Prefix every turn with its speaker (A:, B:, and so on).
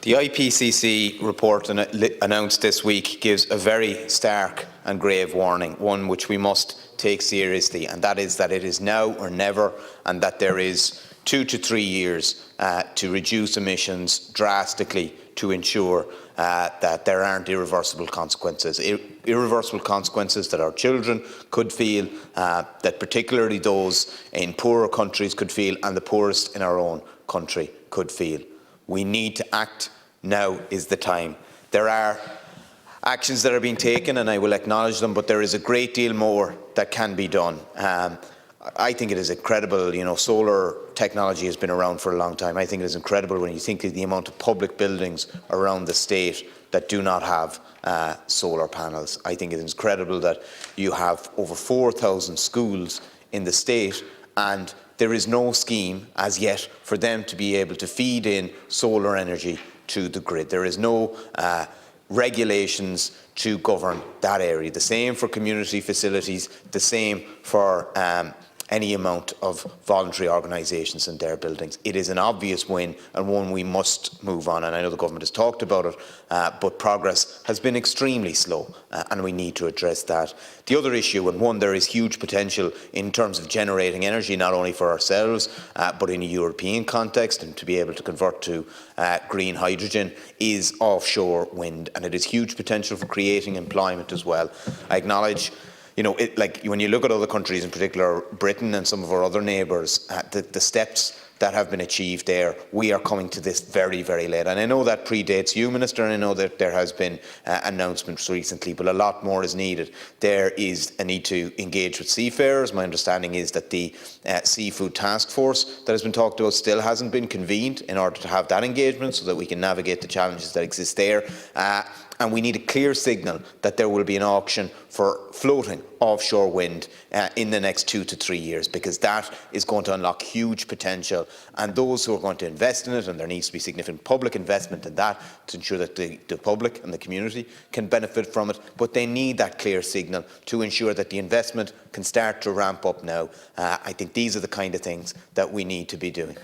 A: The IPCC report announced this week gives a very stark and grave warning, one which we must take seriously, and that is that it is now or never, and that there is 2 to 3 years to reduce emissions drastically to ensure that there aren't irreversible consequences. Irreversible consequences that our children could feel, that particularly those in poorer countries could feel, and the poorest in our own country could feel. We need to act. Now is the time. There are actions that are being taken, and I will acknowledge them, but there is a great deal more that can be done. I think it is incredible. Solar technology has been around for a long time. I think it is incredible when you think of the amount of public buildings around the state that do not have solar panels. I think it is incredible that you have over 4,000 schools in the state, and there is no scheme as yet for them to be able to feed in solar energy to the grid. There is no regulations to govern that area. The same for community facilities, the same for any amount of voluntary organisations in their buildings. It is an obvious win, and one we must move on, and I know the government has talked about it, but progress has been extremely slow, and we need to address that. The other issue, and one there is huge potential in terms of generating energy, not only for ourselves, but in a European context, and to be able to convert to green hydrogen, is offshore wind, and it is huge potential for creating employment as well. I acknowledge when you look at other countries, in particular Britain and some of our other neighbours, the steps that have been achieved there, we are coming to this very, very late. And I know that predates you, Minister, and I know that there has been announcements recently, but a lot more is needed. There is a need to engage with seafarers. My understanding is that the seafood task force that has been talked about still hasn't been convened in order to have that engagement so that we can navigate the challenges that exist there. And we need a clear signal that there will be an auction for floating offshore wind in the next 2 to 3 years, because that is going to unlock huge potential. And those who are going to invest in it, and there needs to be significant public investment in that to ensure that the public and the community can benefit from it, but they need that clear signal to ensure that the investment can start to ramp up now. I think these are the kind of things that we need to be doing.